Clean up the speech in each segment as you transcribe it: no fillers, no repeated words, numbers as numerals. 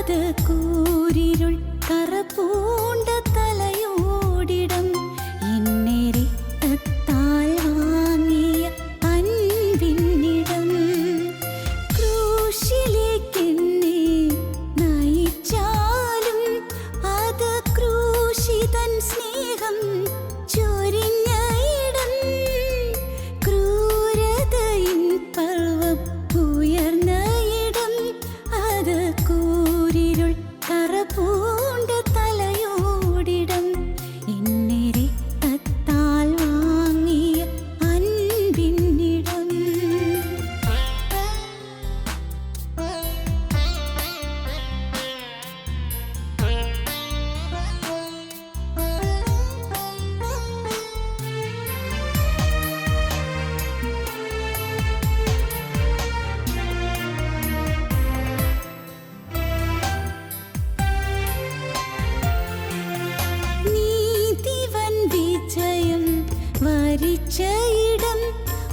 അത് കൂരിരുൾ കറപൂണ്ട തലയോടിടം എന്നെ രക്തത്താൽ വാങ്ങിയ അൻപിന്നിടം ക്രൂശിലേക്കെന്നെ നയിച്ചാലും അത് ക്രൂശിതൻ സ്നേഹം ചൊരിഞ്ഞ ഇടം ക്രൂരതയിൻ പർവ്വം ഉയർന്ന ഇടം അത് കൂരിരുൾ കറപൂണ്ട തലയോടിടം എന്നെ രക്തത്താൽ വാങ്ങിയ അൻപിന്നിടം നീതിവൻ വിജയം വരിച്ച ഇടം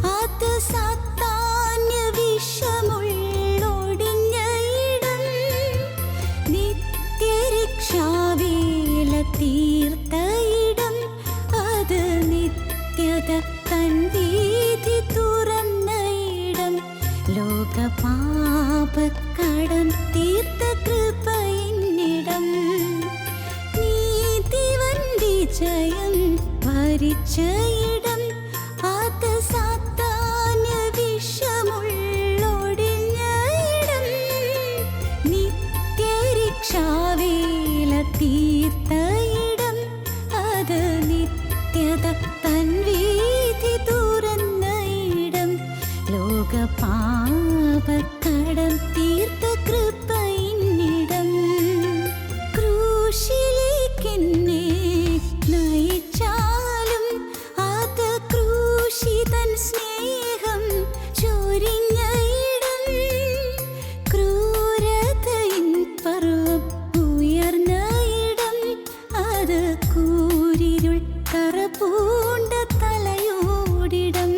അത് സാത്താന്യ വിഷമുള്ളൊടിഞ്ഞ ഇടം നിത്യരക്ഷാവേല തീർത്ത ഇടം അത് നിത്യത തൻ വീഥി തുറന്ന ഇടം ലോകപാപക്കടം തീർത്ത കൃപയിന്നിടം നീതിവൻ വിജയം വരിച്ച ഇടം അത് സാത്താന്യ വിഷമുള്ളൊടിഞ്ഞ ഇടം നിത്യരക്ഷാവേല തീർത്ത ഇടം അത് നിത്യത തൻ വീഥി തുറന്ന ഇടം ലോകപാപക്കടം തീർത്ത കൃപയിന്നിടം ക്രൂശിലേക്കെന്നെ നയിച്ചാലും അത് ക്രൂശിതൻ സ്നേഹം ചൊരിഞ്ഞ ഇടം ക്രൂരതയിൻ പർവ്വം ഉയർന്ന ഇടം അത് കൂരിരുൾ കറപൂണ്ട തലയോടിടം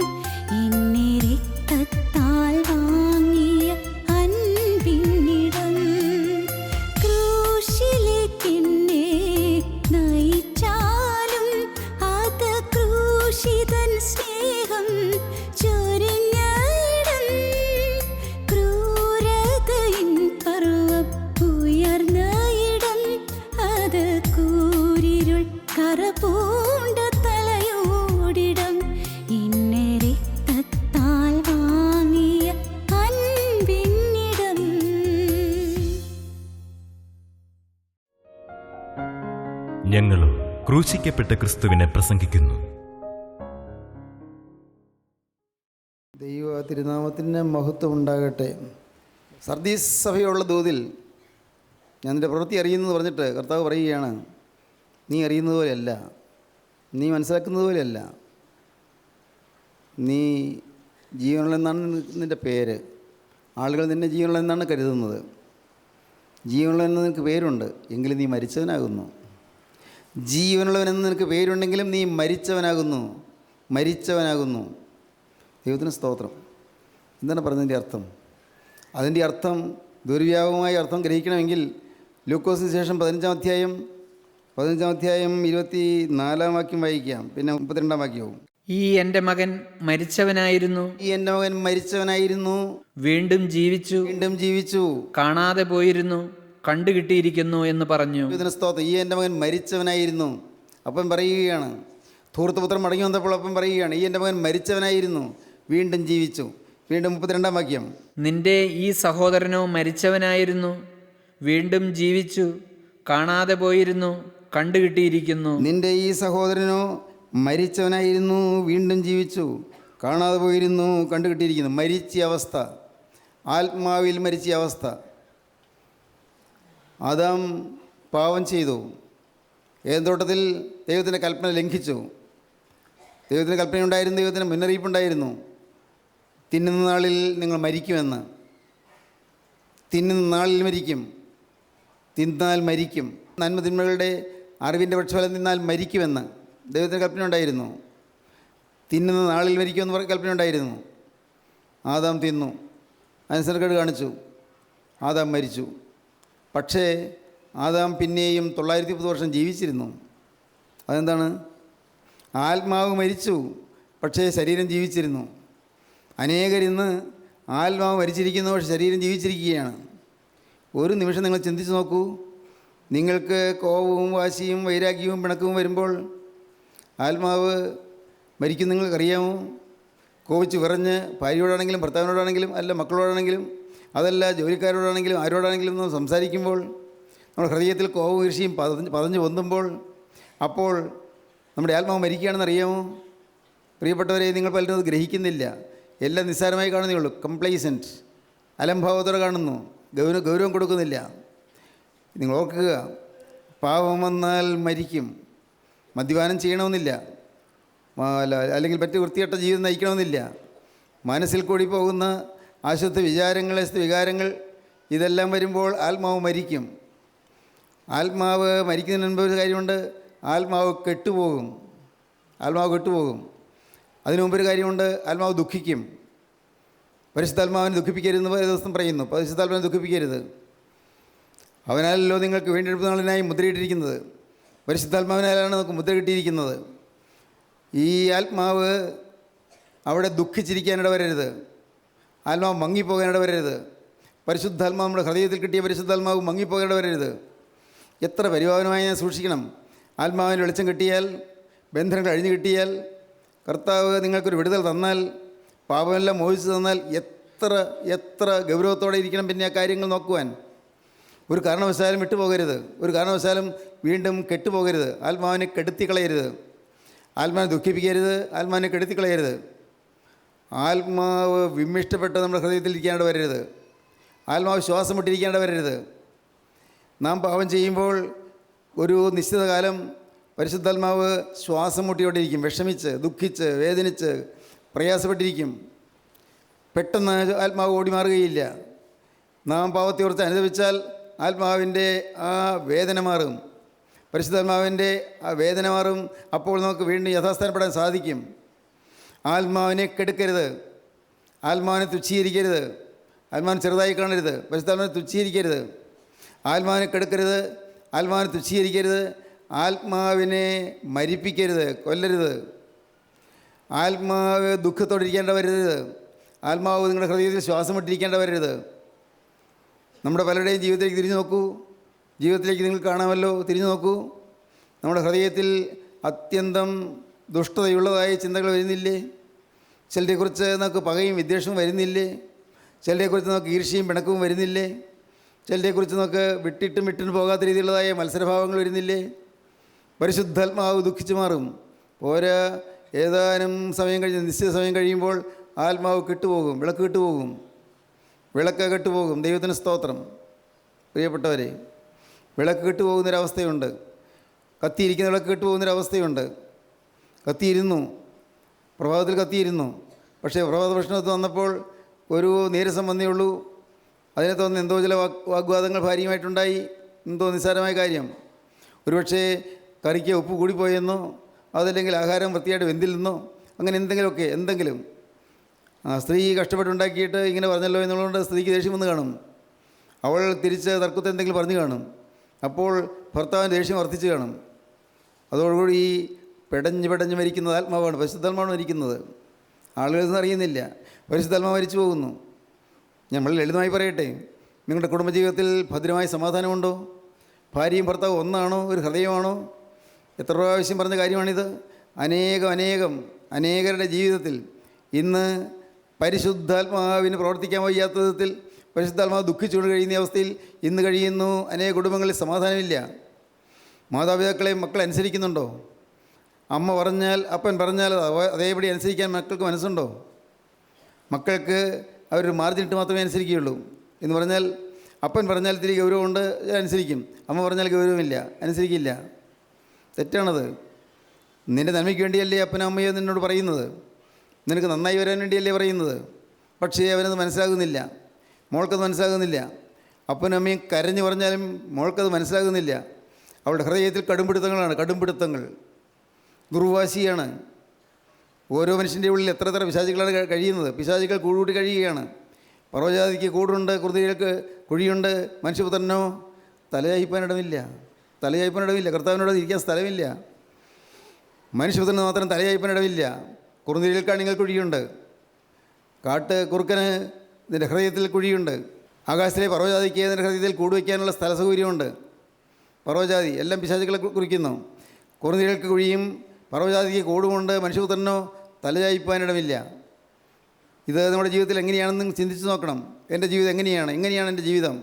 എന്നെ രക്തത്താൽ വാങ്ങിയ അൻപിന്നിടം ക്രൂശിലേക്കെന്നെ നയിച്ചാലും അത് ക്രൂശിതൻ സ്നേഹം ചൊരിഞ്ഞ ഇടം ക്രൂരതയിൻ പർവ്വം ഉയർന്ന ഇടം അത് കൂരിരുൾ കറപൂണ്ട തലയോടിടം എന്നെ രക്തത്താൽ വാങ്ങിയ അൻപിന്നിടം ഞങ്ങളും ക്രൂശിക്കപ്പെട്ട ക്രിസ്തുവിനെ പ്രസംഗിക്കുന്നു. ദൈവ തിരുനാമത്തിന് മഹത്വം ഉണ്ടാകട്ടെ. സർദീസ് സഭയുള്ള ദൂതിൽ ഞാൻ നിൻ്റെ പ്രവൃത്തി അറിയുന്നത് പറഞ്ഞിട്ട് കർത്താവ് പറയുകയാണ്, നീ അറിയുന്നത് പോലെയല്ല, നീ മനസ്സിലാക്കുന്നത് പോലെയല്ല. നീ ജീവനുള്ളതെന്നാണ് നിൻ്റെ പേര്. ആളുകൾ നിന്നെ ജീവനുള്ളതെന്നാണ് കരുതുന്നത്. ജീവനുള്ളതെന്ന് നിനക്ക് പേരുണ്ട്, എങ്കിലും നീ മരിച്ചവനാകുന്നു. ജീവനുള്ളവനെന്ന് നിനക്ക് പേരുണ്ടെങ്കിലും നീ മരിച്ചവനാകുന്നു. ദൈവത്തിന് സ്തോത്രം. എന്താണ് പറഞ്ഞതിൻ്റെ അർത്ഥം? അതിൻ്റെ അർത്ഥം ദുർവ്യാപകമായ അർത്ഥം ഗ്രഹിക്കണമെങ്കിൽ ലൂക്കോസിന് ശേഷം 15-ാം അധ്യായം 24-ാം വാക്യം വായിക്കാം. പിന്നെ 32-ാം വാക്യവും. ഈ എൻ്റെ മകൻ മരിച്ചവനായിരുന്നു, വീണ്ടും ജീവിച്ചു, കാണാതെ പോയിരുന്നു, കണ്ടുകിട്ടിയിരിക്കുന്നു എന്ന് പറഞ്ഞു. ഇതിന് സ്തോത്രം. ഈ എൻ്റെ മകൻ മരിച്ചവനായിരുന്നു. അപ്പം പറയുകയാണ്, ധൂർത്തപുത്രൻ മടങ്ങി വന്നപ്പോൾ അപ്പം പറയുകയാണ്, ഈ എൻ്റെ മകൻ മരിച്ചവനായിരുന്നു, വീണ്ടും ജീവിച്ചു. വീണ്ടും 32-ാം വാക്യം. നിന്റെ ഈ സഹോദരനോ മരിച്ചവനായിരുന്നു, വീണ്ടും ജീവിച്ചു, കാണാതെ പോയിരുന്നു, കണ്ടുകിട്ടിയിരിക്കുന്നു. നിന്റെ ഈ സഹോദരനോ മരിച്ചവനായിരുന്നു, വീണ്ടും ജീവിച്ചു, കാണാതെ പോയിരുന്നു, കണ്ടുകിട്ടിയിരിക്കുന്നു. മരിച്ച അവസ്ഥ, ആത്മാവിൽ മരിച്ച അവസ്ഥ. ആദാം പാപം ചെയ്തു. ഏന്തോട്ടത്തിൽ ദൈവത്തിൻ്റെ കൽപ്പന ലംഘിച്ചു. ദൈവത്തിൻ്റെ കൽപ്പനയുണ്ടായിരുന്നു, ദൈവത്തിൻ്റെ മുന്നറിയിപ്പുണ്ടായിരുന്നു, തിന്നുന്ന നാളിൽ നിങ്ങൾ മരിക്കുമെന്ന്. തിന്നുന്ന നാളിൽ മരിക്കും, തിന്നാൽ മരിക്കും. നന്മതിന്മകളുടെ അറിവിൻ്റെ പക്ഷഫലം തിന്നാൽ മരിക്കുമെന്ന് ദൈവത്തിൻ്റെ കൽപ്പന ഉണ്ടായിരുന്നു. തിന്നുന്ന നാളിൽ മരിക്കുമെന്ന് കൽപ്പന ഉണ്ടായിരുന്നു. ആദാം തിന്നു, അനുസരണക്കേട് കാണിച്ചു, ആദാം മരിച്ചു. പക്ഷേ ആദാം പിന്നെയും 930 വർഷം ജീവിച്ചിരുന്നു. അതെന്താണ്? ആത്മാവ് മരിച്ചു, പക്ഷേ ശരീരം ജീവിച്ചിരുന്നു. അനേകരിന്ന് ആത്മാവ് മരിച്ചിരിക്കുന്നു, പക്ഷേ ശരീരം ജീവിച്ചിരിക്കുകയാണ്. ഒരു നിമിഷം നിങ്ങൾ ചിന്തിച്ച് നോക്കൂ. നിങ്ങൾക്ക് കോപവും വാശിയും വൈരാഗ്യവും പിണക്കവും വരുമ്പോൾ ആത്മാവ് മരിക്കും. നിങ്ങൾക്കറിയാമോ? കോപിച്ച് വിറഞ്ഞ് ഭാര്യയോടാണെങ്കിലും ഭർത്താവിനോടാണെങ്കിലും അല്ല മക്കളോടാണെങ്കിലും അതല്ല ജോലിക്കാരോടാണെങ്കിലും ആരോടാണെങ്കിലും ഒന്ന് സംസാരിക്കുമ്പോൾ നമ്മുടെ ഹൃദയത്തിൽ കോപവും ഈർഷ്യയും പതഞ്ഞ് പൊന്തുമ്പോൾ അപ്പോൾ നമ്മുടെ ആത്മാവ് മരിക്കുകയാണെന്ന് അറിയാമോ? പ്രിയപ്പെട്ടവരെ, നിങ്ങൾ പലരും അത് ഗ്രഹിക്കുന്നില്ല. എല്ലാം നിസ്സാരമായി കാണുന്നേ ഉള്ളൂ. കംപ്ലൈസൻറ്റ്, അലംഭാവത്തോടെ കാണുന്നു, ഗൗരവം കൊടുക്കുന്നില്ല. നിങ്ങൾ ഓർക്കുക, പാപം വന്നാൽ മരിക്കും. മദ്യപാനം ചെയ്യണമെന്നില്ല, അല്ലെങ്കിൽ മറ്റ് വൃത്തികെട്ട ജീവിതം നയിക്കണമെന്നില്ല. മനസ്സിൽ കൂടി പോകുന്ന അശുദ്ധ വികാരങ്ങൾ ഇതെല്ലാം വരുമ്പോൾ ആത്മാവ് മരിക്കും. ആത്മാവ് മരിക്കുന്നതിന് മുൻപ് ഒരു കാര്യമുണ്ട്, ആത്മാവ് കെട്ടുപോകും. അതിനു മുമ്പൊരു കാര്യമുണ്ട്, ആത്മാവ് ദുഃഖിക്കും. പരിശുദ്ധാത്മാവിനെ ദുഃഖിപ്പിക്കരുതെന്ന് ഒരു ദിവസം പറയുന്നു. പരിശുദ്ധാത്മാവിനെ ദുഃഖിപ്പിക്കരുത്. അവനാലല്ലോ നിങ്ങൾക്ക് വീണ്ടെടുപ്പ് നാളിനായി മുദ്രയിട്ടിരിക്കുന്നത്. പരിശുദ്ധാത്മാവിനാലാണ് നമുക്ക് മുദ്ര കിട്ടിയിരിക്കുന്നത്. ഈ ആത്മാവ് അവിടെ ദുഃഖിച്ചിരിക്കാനിട വരരുത്. ആത്മാവ് മങ്ങിപ്പോകാനിട വരരുത്. പരിശുദ്ധാത്മാവ് നമ്മുടെ ഹൃദയത്തിൽ കിട്ടിയ പരിശുദ്ധാത്മാവ് മങ്ങിപ്പോകാനിട വരരുത്. എത്ര പരിപാലനമായി ഞാൻ സൂക്ഷിക്കണം. ആത്മാവിന് വെളിച്ചം കിട്ടിയാൽ, ബന്ധനങ്ങൾ അഴിഞ്ഞു കിട്ടിയാൽ, കർത്താവ് നിങ്ങൾക്കൊരു വിടുതൽ തന്നാൽ, പാപമെല്ലാം മോചിച്ച് തന്നാൽ എത്ര ഗൗരവത്തോടെ ഇരിക്കണം പിന്നെ ആ കാര്യങ്ങൾ നോക്കുവാൻ. ഒരു കാരണവശാലും വിട്ടുപോകരുത്. ഒരു കാരണവശാലും വീണ്ടും കെട്ടുപോകരുത്. ആത്മാവിനെ കെടുത്തിക്കളയരുത്. ആത്മാവിനെ ദുഃഖിപ്പിക്കരുത്. ആത്മാവിനെ കെടുത്തിക്കളയരുത്. ആത്മാവ് വിമ്മിഷ്ടപ്പെട്ട് നമ്മുടെ ഹൃദയത്തിൽ ഇരിക്കാണ്ട് വരരുത്. ആത്മാവ് ശ്വാസം വിട്ടിരിക്കാണ്ട് വരരുത്. നാം പാപം ചെയ്യുമ്പോൾ ഒരു നിശ്ചിത കാലം പരിശുദ്ധാത്മാവ് ശ്വാസം മുട്ടിയോണ്ടിരിക്കും. വിഷമിച്ച്, ദുഃഖിച്ച്, വേദനിച്ച്, പ്രയാസപ്പെട്ടിരിക്കും. പെട്ടെന്ന് ആത്മാവ് ഓടി മാറുകയില്ല. നാം പാപത്തെ ഓർത്ത് അനുഭവിച്ചാൽ ആത്മാവിൻ്റെ ആ വേദന മാറും. പരിശുദ്ധാത്മാവിൻ്റെ ആ വേദന മാറും. അപ്പോൾ നമുക്ക് വീണ്ടും യഥാസ്ഥാനപ്പെടാൻ സാധിക്കും. ആത്മാവിനെ കെടുക്കരുത്. ആത്മാവിനെ തുച്ഛീകരിക്കരുത്. ആത്മാവിനെ ചെറുതായി കാണരുത്. പരിശുദ്ധാത്മാവിനെ തുച്ഛീകരിക്കരുത്. ആത്മാവിനെ കെടുക്കരുത്. ആത്മാവിനെ തുച്ഛീകരിക്കരുത്. ആത്മാവിനെ മരിപ്പിക്കരുത്, കൊല്ലരുത്. ആത്മാവ് ദുഃഖത്തോടെ ഇരിക്കേണ്ട വരരുത്. ആത്മാവ് നിങ്ങളുടെ ഹൃദയത്തിൽ ശ്വാസം വിട്ടിരിക്കേണ്ട വരരുത്. നമ്മുടെ പലരുടെയും ജീവിതത്തിലേക്ക് തിരിഞ്ഞു നോക്കൂ. ജീവിതത്തിലേക്ക് നിങ്ങൾ കാണാമല്ലോ, തിരിഞ്ഞു നോക്കൂ. നമ്മുടെ ഹൃദയത്തിൽ അത്യന്തം ദുഷ്ടതയുള്ളതായ ചിന്തകൾ വരുന്നില്ലേ? ചിലരെക്കുറിച്ച് നമുക്ക് പകയും വിദ്വേഷവും വരുന്നില്ലേ? ചിലരെക്കുറിച്ച് നമുക്ക് ഈർഷ്യയും പിണക്കവും വരുന്നില്ലേ? ചിലരെക്കുറിച്ച് നമുക്ക് വിട്ടിട്ടും പോകാത്ത രീതിയിലുള്ളതായ മത്സരഭാവങ്ങൾ വരുന്നില്ലേ? പരിശുദ്ധാത്മാവ് ദുഃഖിച്ചു മാറും. പോരാ, ഏതാനും സമയം കഴിഞ്ഞ്, നിശ്ചിത സമയം കഴിയുമ്പോൾ ആത്മാവ് കെട്ടുപോകും. വിളക്ക് കെട്ടുപോകും. ദൈവത്തിന് സ്തോത്രം. പ്രിയപ്പെട്ടവരെ, വിളക്ക് കെട്ടുപോകുന്നൊരവസ്ഥയുണ്ട്. കത്തിയിരിക്കുന്ന വിളക്ക് കെട്ടുപോകുന്നൊരവസ്ഥയുണ്ട്. കത്തിയിരുന്നു, പ്രഭാതത്തിൽ കത്തിയിരുന്നു. പക്ഷേ പ്രഭാത ഭക്ഷണത്തിൽ വന്നപ്പോൾ ഒരു നീരസം വന്നേ ഉള്ളൂ. അതിനെ തോന്നുന്നു എന്തോ ചില വാഗ്വാദങ്ങൾ ഭാര്യയുമായിട്ടുണ്ടായി. എന്തോ നിസ്സാരമായ കാര്യം. ഒരുപക്ഷേ കറിക്ക് ഉപ്പ് കൂടിപ്പോയെന്നോ അതല്ലെങ്കിൽ ആഹാരം വൃത്തിയായിട്ട് വെന്തില്ലെന്നോ അങ്ങനെ എന്തെങ്കിലും സ്ത്രീ കഷ്ടപ്പെട്ടുണ്ടാക്കിയിട്ട് ഇങ്ങനെ പറഞ്ഞല്ലോ എന്നുള്ളതുകൊണ്ട് സ്ത്രീക്ക് ദേഷ്യം വന്ന് കാണും. അവൾ തിരിച്ച് തർക്കത്തെ എന്തെങ്കിലും പറഞ്ഞു കാണും. അപ്പോൾ ഭർത്താവിന് ദേഷ്യം വർദ്ധിച്ച് കാണും. അതോടുകൂടി ഈ പെടഞ്ഞ് മരിക്കുന്നത് ആത്മാവാണ്, പരിശുദ്ധാത്മാവാണ് മരിക്കുന്നത്. ആളുകളൊന്നും അറിയുന്നില്ല. പരിശുദ്ധാത്മാവ് മരിച്ചു പോകുന്നു. നമ്മൾ ലളിതമായി പറയട്ടെ, നിങ്ങളുടെ കുടുംബജീവിതത്തിൽ ഭദ്രമായ സമാധാനമുണ്ടോ? ഭാര്യയും ഭർത്താവും ഒന്നാണോ? ഒരു ഹൃദയമാണോ? എത്ര പ്രാവശ്യം പറഞ്ഞ കാര്യമാണിത്. അനേകരുടെ ജീവിതത്തിൽ ഇന്ന് പരിശുദ്ധാത്മാവിന് പ്രവർത്തിക്കാൻ വയ്യാത്ത വിധത്തിൽ പരിശുദ്ധാത്മാവ് ദുഃഖിച്ചുകൊണ്ട് കഴിയുന്ന അവസ്ഥയിൽ ഇന്ന് കഴിയുന്നു. അനേക കുടുംബങ്ങളിൽ സമാധാനമില്ല. മാതാപിതാക്കളെ മക്കൾ അനുസരിക്കുന്നുണ്ടോ? അമ്മ പറഞ്ഞാൽ, അപ്പൻ പറഞ്ഞാൽ അതേപടി അനുസരിക്കാൻ മക്കൾക്ക് മനസ്സുണ്ടോ? മക്കൾക്ക് അവരൊരു മാർജിനിട്ട് മാത്രമേ അനുസരിക്കുകയുള്ളൂ. എന്ന് പറഞ്ഞാൽ അപ്പൻ പറഞ്ഞാൽ ഇത്തിരി ഗൗരവമുണ്ട്, അനുസരിക്കും. അമ്മ പറഞ്ഞാൽ ഗൗരവമില്ല, അനുസരിക്കില്ല. തെറ്റാണത്. നിൻ്റെ നന്മയ്ക്ക് വേണ്ടിയല്ലേ അപ്പനും അമ്മയോ നിന്നോട് പറയുന്നത്. നിനക്ക് നന്നായി വരാൻ വേണ്ടിയല്ലേ പറയുന്നത്. പക്ഷേ അവനത് മനസ്സിലാകുന്നില്ല. മോൾക്കത് മനസ്സിലാകുന്നില്ല. അപ്പനും അമ്മയും കരഞ്ഞു പറഞ്ഞാലും മോൾക്കത് മനസ്സിലാകുന്നില്ല. അവളുടെ ഹൃദയത്തിൽ കടുംപിടുത്തങ്ങൾ, ദുർവാശിയാണ്. ഓരോ മനുഷ്യൻ്റെ ഉള്ളിൽ എത്ര പിശാചുകളാണ് കഴിയുന്നത്. പിശാചുകൾ കൂടി കഴിയുകയാണ്. പർവ്വജാതിക്ക് കൂടുണ്ട്, കുതിരകൾക്ക് കുഴിയുണ്ട്, മനുഷ്യപുത്രനോ തലചായ്പാനിടമില്ല. തലചായ്പാനിടമില്ല. കർത്താവിനോട് ഇരിക്കാൻ സ്ഥലമില്ല. മനുഷ്യപുത്രന് മാത്രം തലചായ്പാനിടമില്ല. കുറുനിരയിൽ നിങ്ങൾക്ക് കുഴിയുണ്ട്. കാട്ട് കുറുക്കന് നിൻ്റെ ഹൃദയത്തിൽ കുഴിയുണ്ട്. ആകാശത്തിലെ പർവ്വജാതിക്ക് നിൻ്റെ ഹൃദയത്തിൽ കൂടുവയ്ക്കാനുള്ള സ്ഥല സൗകര്യമുണ്ട്. പർവ്വജാതി എല്ലാം പിശാചുക്കളെ കുറിക്കുന്നു. കുറുനിരകൾക്ക് കുഴിയും പർവ്വജാതിക്ക് കൂടുമുണ്ട്. മനുഷ്യപുത്രനോ തലചായ്പാനിടമില്ല. ഇത് നമ്മുടെ ജീവിതത്തിൽ എങ്ങനെയാണെന്ന് ചിന്തിച്ച് നോക്കണം. എൻ്റെ ജീവിതം എങ്ങനെയാണ് എൻ്റെ ജീവിതം.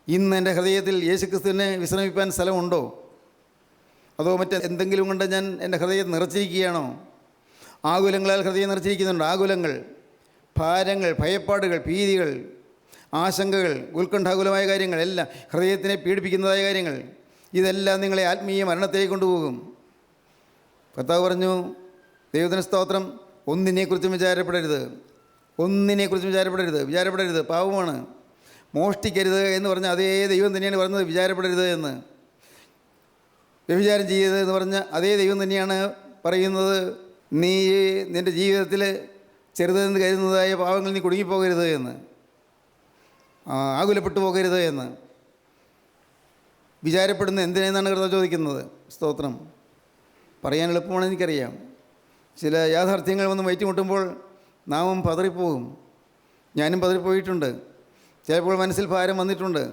ഇന്ന് എൻ്റെ ഹൃദയത്തിൽ യേശുക്രിസ്തുവിനെ വിശ്രമിപ്പാൻ സ്ഥലമുണ്ടോ? അതോ മറ്റെന്തെങ്കിലും കൊണ്ട് ഞാൻ എൻ്റെ ഹൃദയം നിറച്ചിരിക്കുകയാണോ? ആകുലങ്ങളാൽ ഹൃദയം നിറച്ചിരിക്കുന്നുണ്ട്. ആകുലങ്ങൾ, ഭാരങ്ങൾ, ഭയപ്പാടുകൾ, ഭീതികൾ, ആശങ്കകൾ, ഉത്കണ്ഠാകുലമായ കാര്യങ്ങൾ, എല്ലാം ഹൃദയത്തിനെ പീഡിപ്പിക്കുന്നതായ കാര്യങ്ങൾ, ഇതെല്ലാം നിങ്ങളെ ആത്മീയ മരണത്തിലേക്ക് കൊണ്ടുപോകും. കർത്താവ് പറഞ്ഞു, ദൈവത്തിന് സ്തോത്രം, ഒന്നിനെക്കുറിച്ചും വിചാരപ്പെടരുത്. വിചാരപ്പെടരുത്, പാവമാണ്. മോഷ്ടിക്കരുത് എന്ന് പറഞ്ഞ അതേ ദൈവം തന്നെയാണ് പറഞ്ഞത് വിചാരപ്പെടരുത് എന്ന്. വ്യഭിചാരം ചെയ്യരുത് എന്ന് പറഞ്ഞ അതേ ദൈവം തന്നെയാണ് പറയുന്നത് നീ നിൻ്റെ ജീവിതത്തിൽ ചെറുതെന്ന് കരുതുന്നതായ പാവങ്ങൾ നീ കുടുങ്ങിപ്പോകരുത് എന്ന്, ആകുലപ്പെട്ടു പോകരുത് എന്ന്. വിചാരപ്പെടുന്ന എന്തിനെന്നാണ് കർത്താവ് ചോദിക്കുന്നത്. സ്തോത്രം. പറയാൻ എളുപ്പമാണ്, എനിക്കറിയാം. ചില യാഥാർത്ഥ്യങ്ങൾ വന്ന് വയറ്റുമുട്ടുമ്പോൾ നാമും പതറിപ്പോകും. ഞാനും പതറിപ്പോയിട്ടുണ്ട്. ചിലപ്പോൾ മനസ്സിൽ ഭാരം വന്നിട്ടുണ്ട്,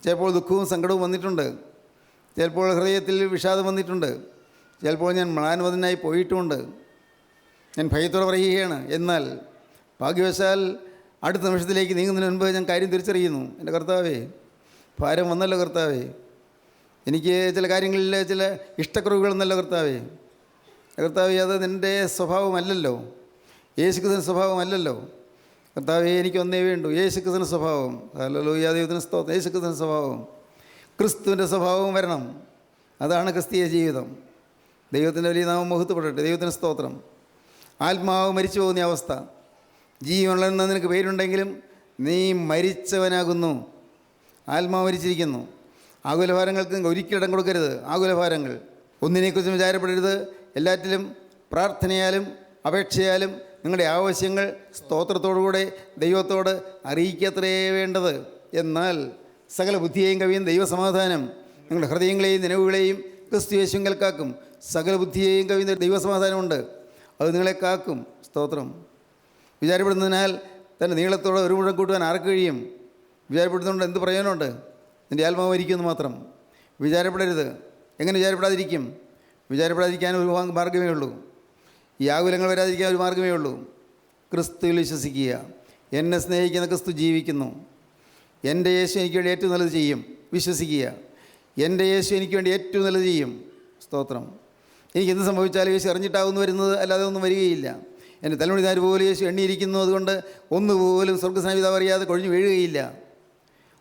ചിലപ്പോൾ ദുഃഖവും സങ്കടവും വന്നിട്ടുണ്ട്, ചിലപ്പോൾ ഹൃദയത്തിൽ വിഷാദം വന്നിട്ടുണ്ട്, ചിലപ്പോൾ ഞാൻ മ്ലാനവതനായി പോയിട്ടുമുണ്ട്. ഞാൻ ഭയത്തോടെ പറയുകയാണ്. എന്നാൽ ഭാഗ്യവശാൽ അടുത്ത നിമിഷത്തിലേക്ക് നീങ്ങുന്നതിന് മുൻപ് ഞാൻ കാര്യം തിരിച്ചറിയുന്നു. എൻ്റെ കർത്താവേ, ഭാരം വന്നല്ലോ കർത്താവേ, എനിക്ക് ചില കാര്യങ്ങളിൽ ചില ഇഷ്ടക്കുറവുകളെന്നല്ലോ കർത്താവേ. അത് നിൻ്റെ സ്വഭാവമല്ലല്ലോ, യേശുക്രിസ്തുവിൻ്റെ സ്വഭാവമല്ലല്ലോ കർത്താവേ. എനിക്ക് ഒന്നേ വേണ്ടു, യേശുക്രിസ്തുവിൻ്റെ സ്വഭാവം. ഹല്ലേലൂയ, ദൈവത്തിന് സ്തോത്രം. യേശുക്രിസ്തുവിൻ്റെ സ്വഭാവം, ക്രിസ്തുവിൻ്റെ സ്വഭാവം വരണം. അതാണ് ക്രിസ്തീയ ജീവിതം. ദൈവത്തിൻ്റെ വലിയ നാമം മഹത്വപ്പെടട്ടെ. ദൈവത്തിന് സ്തോത്രം. ആത്മാവ് മരിച്ചു പോകുന്ന അവസ്ഥ. ജീവനുള്ളതെന്ന് നിനക്ക് പേരുണ്ടെങ്കിലും നീ മരിച്ചവനാകുന്നു. ആത്മാവ് മരിച്ചിരിക്കുന്നു. ആകുലഭാരങ്ങൾക്ക് ഒരിക്കലിടം കൊടുക്കരുത്. ആകുലഭാരങ്ങൾ ഒന്നിനെക്കുറിച്ചും വിചാരപ്പെടരുത്. എല്ലാറ്റിലും പ്രാർത്ഥനയാലും അപേക്ഷയാലും നിങ്ങളുടെ ആവശ്യങ്ങൾ സ്തോത്രത്തോടുകൂടെ ദൈവത്തോട് അറിയിക്കത്രേ വേണ്ടത്. എന്നാൽ സകല ബുദ്ധിയെയും കവിയുന്ന ദൈവസമാധാനം നിങ്ങളുടെ ഹൃദയങ്ങളെയും നിലവുകളെയും ക്രിസ്തു യേശുവിൽ കാക്കും. സകല ബുദ്ധിയെയും കവിയുന്ന ദൈവസമാധാനമുണ്ട്, അത് നിങ്ങളെ കാക്കും. സ്തോത്രം. വിചാരപ്പെടുന്നതിനാൽ തൻ്റെ നീളത്തോടെ ഒരു മുഴം കൂട്ടുവാൻ ആർക്ക് കഴിയും? വിചാരപ്പെടുന്നതുകൊണ്ട് എന്ത് പ്രയോജനമുണ്ട്? നിൻ്റെ ആത്മാവ് മരിക്കുമെന്ന് മാത്രം. വിചാരപ്പെടരുത്. എങ്ങനെ വിചാരപ്പെടാതിരിക്കും? വിചാരപ്പെടാതിരിക്കാൻ ഒരു മാർഗ്ഗമേ ഉള്ളൂ. ഈ ആകുലങ്ങൾ വരാതിരിക്കാൻ ഒരു മാർഗ്ഗമേ ഉള്ളൂ. ക്രിസ്തുവിൽ വിശ്വസിക്കുക. എന്നെ സ്നേഹിക്കുന്ന ക്രിസ്തു ജീവിക്കുന്നു. എൻ്റെ യേശു എനിക്ക് വേണ്ടി ഏറ്റവും നല്ലത് ചെയ്യും. വിശ്വസിക്കുക. എൻ്റെ യേശു എനിക്ക് വേണ്ടി ഏറ്റവും നല്ലത് ചെയ്യും. സ്തോത്രം. എനിക്കെന്ത് സംഭവിച്ചാലും യേശു അറിഞ്ഞിട്ടാവുന്നു വരുന്നത്, അല്ലാതെ ഒന്നും വരികയില്ല. എൻ്റെ തലമുടിനാർ പോലും യേശു എണ്ണിയിരിക്കുന്നു. അതുകൊണ്ട് ഒന്നുപോലും സ്വർഗ്ഗസ്നാപിതാവ് അറിയാതെ കൊഴിഞ്ഞു വീഴുകയില്ല.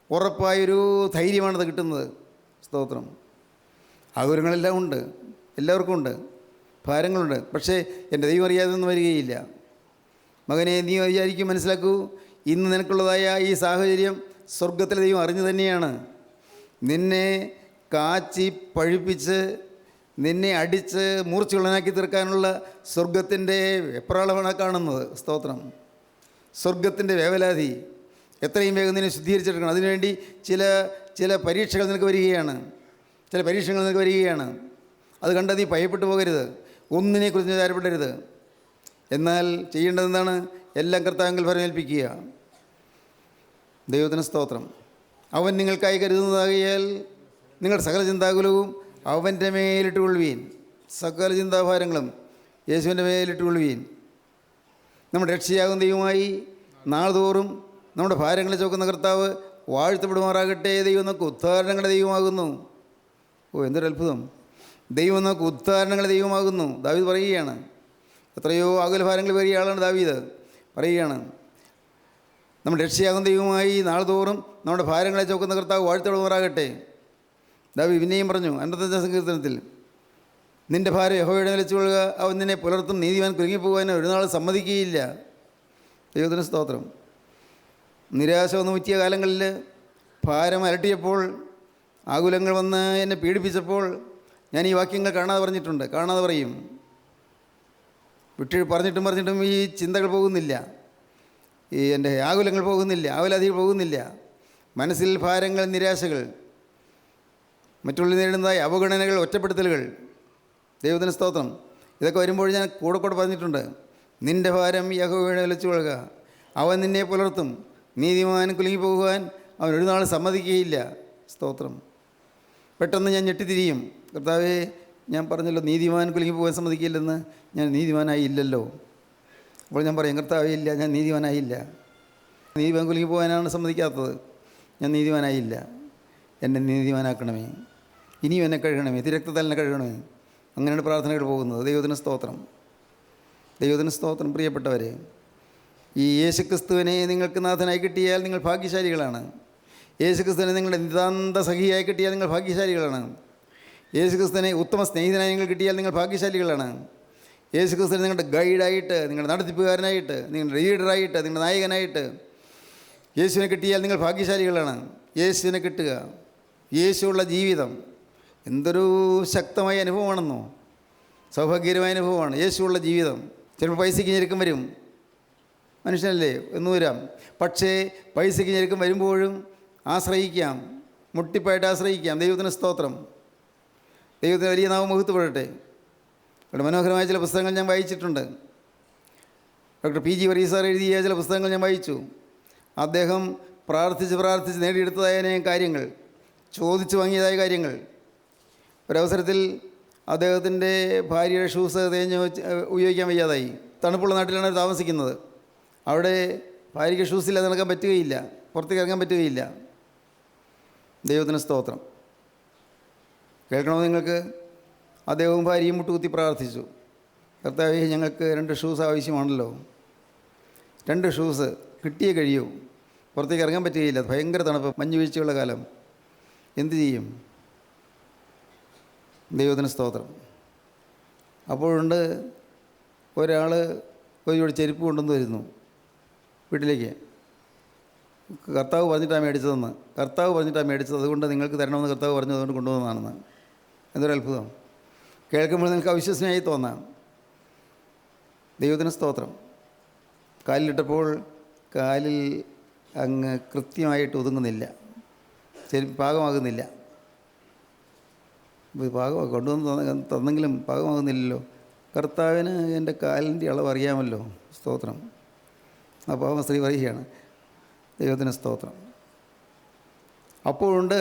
ഉറപ്പായൊരു ധൈര്യമാണത് കിട്ടുന്നത്. സ്തോത്രം. ആകുലങ്ങളെല്ലാം ഉണ്ട്, എല്ലാവർക്കും ഉണ്ട്, ഭാരങ്ങളുണ്ട്. പക്ഷേ എൻ്റെ ദൈവം അറിയാതെ ഒന്നും വരികയില്ല. മകനെ, നീ വിചാരിക്കും, മനസ്സിലാക്കൂ, ഇന്ന് നിനക്കുള്ളതായ ഈ സാഹചര്യം സ്വർഗത്തിലെ ദൈവം അറിഞ്ഞു തന്നെയാണ്. നിന്നെ കാച്ചി പഴുപ്പിച്ച് നിന്നെ അടിച്ച് മൂർച്ചയുള്ളനാക്കി തീർക്കാനുള്ള സ്വർഗത്തിൻ്റെ വെപ്രാളമാണ് കാണുന്നത്. സ്തോത്രം. സ്വർഗത്തിൻ്റെ വേവലാതി എത്രയും വേഗം നിന്നെ ശുദ്ധീകരിച്ചെടുക്കണം. അതിനുവേണ്ടി ചില പരീക്ഷകൾ നിനക്ക് വരികയാണ്. അത് കണ്ട് നീ ഭയപ്പെട്ടു പോകരുത്. ഒന്നിനെക്കുറിച്ച് വിചാരപ്പെടരുത്. എന്നാൽ ചെയ്യേണ്ടതെന്താണ്? എല്ലാം കർത്താവിൽ ഫലമേൽപ്പിക്കുക. ദൈവത്തിന് സ്തോത്രം. അവൻ നിങ്ങൾക്കായി കരുതുന്നതാകിയാൽ നിങ്ങളുടെ സകല ചിന്താകുലവും അവൻ്റെ മേലിട്ട് കൊള്ളുവീൻ. സകല ചിന്താഭാരങ്ങളും യേശുവിൻ്റെ മേലിട്ട് കൊള്ളുവീൻ. നമ്മുടെ രക്ഷയാകുന്ന ദൈവമായി നാൾതോറും നമ്മുടെ ഭാരങ്ങളെ ചോക്കുന്ന കർത്താവ് വാഴ്ത്തപ്പെടുമാറാകട്ടെ. ദൈവം നമുക്ക് ഉദ്ധാരണങ്ങളുടെ ദൈവമാകുന്നു. എന്തൊരു അത്ഭുതം! ദൈവം നമുക്ക് ഉദ്ധാരണങ്ങളുടെ ദൈവമാകുന്നു. ദാവീദ് പറയുകയാണ്. എത്രയോ ആകുലഭാരങ്ങൾ വലിയ ആളാണ് ദാവീദ്. പറയുകയാണ്, നമ്മുടെ രക്ഷയാകുന്ന ദൈവമായി നാൾതോറും നമ്മുടെ ഭാരങ്ങളെ ചോക്കുന്ന കർത്താവ് വാഴ്ത്തപ്പെടുമാറാകട്ടെ. ദാവീദ് പിന്നെയും പറഞ്ഞു 55 സങ്കീർത്തനത്തിൽ, നിൻ്റെ ഭാരം യഹോവയുടെ മേൽ വെച്ചുകൊള്ളുക, അവൻ നിന്നെ പുലർത്തും, നീതിമാൻ കുരുങ്ങിപ്പോകാൻ ഒരു നാൾ സമ്മതിക്കുകയില്ല. ദൈവത്തിന് സ്തോത്രം. നിരാശ വന്നു മുറ്റിയ കാലങ്ങളിൽ, ഭാരം അലട്ടിയപ്പോൾ, ആകുലങ്ങൾ വന്ന് എന്നെ പീഡിപ്പിച്ചപ്പോൾ ഞാൻ ഈ വാക്യങ്ങൾ കാണാതെ പറയും. പറഞ്ഞിട്ടും ഈ ചിന്തകൾ പോകുന്നില്ല, ഈ എൻ്റെ ആകുലങ്ങൾ പോകുന്നില്ല, ആവലാതികൾ പോകുന്നില്ല. മനസ്സിൽ ഭാരങ്ങൾ, നിരാശകൾ, മറ്റുള്ളവർ നേരിടുന്നതായ അവഗണനകൾ, ഒറ്റപ്പെടുത്തലുകൾ. ദൈവത്തിന് സ്തോത്രം. ഇതൊക്കെ വരുമ്പോൾ ഞാൻ കൂടെ പറഞ്ഞിട്ടുണ്ട്. നിൻ്റെ ഭാരം യഹോവയുടെ വിളിച്ചു കൊള്ളുക, അവൻ നിന്നെ പുലർത്തും. നീതിമാൻ കുലുങ്ങി പോകുവാൻ അവൻ ഒരു നാൾ സമ്മതിക്കുകയില്ല. സ്തോത്രം. പെട്ടെന്ന് ഞാൻ ഞെട്ടിത്തിരിയും. കർത്താവേ, ഞാൻ പറഞ്ഞല്ലോ നീതിമാൻ കുലുങ്ങി പോകാൻ സമ്മതിക്കില്ലെന്ന്. ഞാൻ നീതിമാനായില്ലല്ലോ. അപ്പോൾ ഞാൻ പറയും, കർത്താവേ ഇല്ല, ഞാൻ നീതിമാനായില്ല. നീതിമാൻ കുലുങ്ങി പോകാനാണ് സമ്മതിക്കാത്തത്. ഞാൻ നീതിമാനായില്ല. എന്നെ നീതിമാനാക്കണമേ, ഇനിയും എന്നെ കഴുകണമേ, തിരക്തത്താൽ എന്നെ കഴുകണമേ. അങ്ങനെയാണ് പ്രാർത്ഥനകൾ പോകുന്നത്. ദൈവത്തിന് സ്തോത്രം. ദൈവത്തിന് സ്തോത്രം. പ്രിയപ്പെട്ടവരെ, ഈ യേശുക്രിസ്തുവിനെ നിങ്ങൾക്ക് നാഥനായി കിട്ടിയാൽ നിങ്ങൾ ഭാഗ്യശാലികളാണ്. യേശുക്രിസ്തുവിനെ നിങ്ങളുടെ നിതാന്ത സഖിയായി കിട്ടിയാൽ നിങ്ങൾ ഭാഗ്യശാലികളാണ്. യേശുക്രിസ്തുവിനെ ഉത്തമ സ്നേഹിതനായി നിങ്ങൾ കിട്ടിയാൽ നിങ്ങൾ ഭാഗ്യശാലികളാണ്. യേശുക്രിസ്തുവിനെ നിങ്ങളുടെ ഗൈഡായിട്ട്, നിങ്ങളുടെ നടത്തിപ്പുകാരനായിട്ട്, നിങ്ങളുടെ ലീഡറായിട്ട്, നിങ്ങളുടെ നായകനായിട്ട് യേശുവിനെ കിട്ടിയാൽ നിങ്ങൾ ഭാഗ്യശാലികളാണ്. യേശുവിനെ കിട്ടുക, യേശുവുള്ള ജീവിതം എന്തൊരു ശക്തമായ അനുഭവമാണെന്നോ, സൗഭാഗ്യകരമായ അനുഭവമാണ് യേശുവുള്ള ജീവിതം. ചിലപ്പോൾ പൈസയ്ക്ക് ഞെരുക്കം വരും, മനുഷ്യനല്ലേ, എന്ന് വരാം. പക്ഷേ പൈസയ്ക്ക് ഞെരുക്കം വരുമ്പോഴും ആശ്രയിക്കാം, മുട്ടിപ്പായിട്ട് ആശ്രയിക്കാം. ദൈവത്തിന് സ്തോത്രം. ദൈവത്തിന് വലിയ നാമം മഹത്വപ്പെടട്ടെ. ഇവിടെ മനോഹരമായ ചില പുസ്തകങ്ങൾ ഞാൻ വായിച്ചിട്ടുണ്ട്. ഡോക്ടർ PG വർഗീസ് സാർ എഴുതിയ ചില പുസ്തകങ്ങൾ ഞാൻ വായിച്ചു. അദ്ദേഹം പ്രാർത്ഥിച്ച് നേടിയെടുത്തതായ അനേകം കാര്യങ്ങൾ, ചോദിച്ചു വാങ്ങിയതായ കാര്യങ്ങൾ. ഒരവസരത്തിൽ അദ്ദേഹത്തിൻ്റെ ഭാര്യയുടെ ഷൂസ് തേഞ്ഞ് ഉപയോഗിക്കാൻ വയ്യാതായി. തണുപ്പുള്ള നാട്ടിലാണ് അവർ താമസിക്കുന്നത്. അവിടെ ഭാര്യയ്ക്ക് ഷൂസില്ലാതെ നടക്കാൻ പറ്റുകയില്ല, പുറത്തേക്ക് ഇറങ്ങാൻ പറ്റുകയില്ല. ദൈവത്തിന് സ്തോത്രം. കേൾക്കണോ നിങ്ങൾക്ക്? അദ്ദേഹവും ഭാര്യയും മുട്ടുകുത്തി പ്രാർത്ഥിച്ചു, കർത്താവേ, ഞങ്ങൾക്ക് 2 ഷൂസ് ആവശ്യമാണല്ലോ, 2 ഷൂസ് കിട്ടിയേ കഴിയൂ, പുറത്തേക്ക് ഇറങ്ങാൻ പറ്റുകയില്ല, ഭയങ്കര തണുപ്പ്, മഞ്ഞ് വീഴ്ചയുള്ള കാലം, എന്തു ചെയ്യും? ദൈവത്തിന് സ്തോത്രം. അപ്പോഴുണ്ട് ഒരാൾ ഒരു ജോഡി ചെരുപ്പ് കൊണ്ടുവന്ന് വരുന്നു വീട്ടിലേക്ക്. കർത്താവ് പറഞ്ഞിട്ടാണ് മേടിച്ചതെന്ന്. കർത്താവ് പറഞ്ഞിട്ടാണ് മേടിച്ചത്, അതുകൊണ്ട് നിങ്ങൾക്ക് തരണമെന്ന് കർത്താവ് പറഞ്ഞു, അതുകൊണ്ട് കൊണ്ടുവന്നതാണെന്ന്. എന്തൊരു അത്ഭുതം! കേൾക്കുമ്പോൾ നിങ്ങൾക്ക് അവിശ്വസനീയമായി തോന്നാം. ദൈവത്തിന് സ്തോത്രം. കാലിലിട്ടപ്പോൾ കാലിൽ അങ്ങ് കൃത്യമായിട്ട് ഒതുങ്ങുന്നില്ല, പാകമാകുന്നില്ല. കൊണ്ടുവന്ന് തന്നെങ്കിലും പാകമാകുന്നില്ലല്ലോ. കർത്താവിന് എൻ്റെ കാലിൻ്റെ അളവ് അറിയാമല്ലോ. സ്തോത്രം. ആ പാവം സ്ത്രീ പറയുകയാണ്. ദൈവത്തിന് സ്തോത്രം. അപ്പോഴുണ്ട്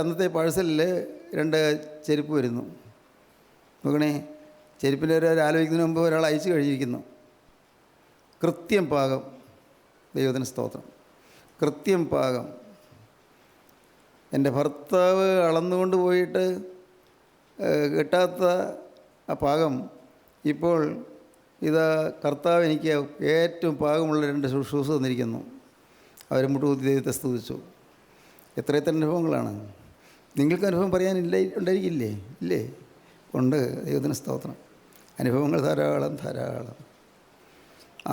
അന്നത്തെ പാഴ്സലിൽ 2 ചെരുപ്പ് വരുന്നു. നോക്കണേ, ചെരുപ്പിൽ ആലോചിക്കുന്നതിന് മുമ്പ് ഒരാൾ അയച്ചു കഴിഞ്ഞിരിക്കുന്നു. കൃത്യം പാകം. ദൈവത്തിന് സ്തോത്രം. കൃത്യം പാകം. എൻ്റെ ഭർത്താവ് അളന്നുകൊണ്ട് പോയിട്ട് കിട്ടാത്ത ആ പാകം ഇപ്പോൾ ഇതാ കർത്താവ് എനിക്ക് ഏറ്റവും പാകമുള്ള 2 ഷൂസ് തന്നിരിക്കുന്നു. അവർ മുട്ടുകുത്തി ദൈവത്തെ സ്തുതിച്ചു. എത്ര അനുഭവങ്ങളാണ് നിങ്ങൾക്ക് അനുഭവം പറയാനില്ല, ഉണ്ടായിരിക്കില്ലേ? ഇല്ലേ? ഉണ്ട്. ദൈവത്തിന് സ്തോത്രം. അനുഭവങ്ങൾ ധാരാളം.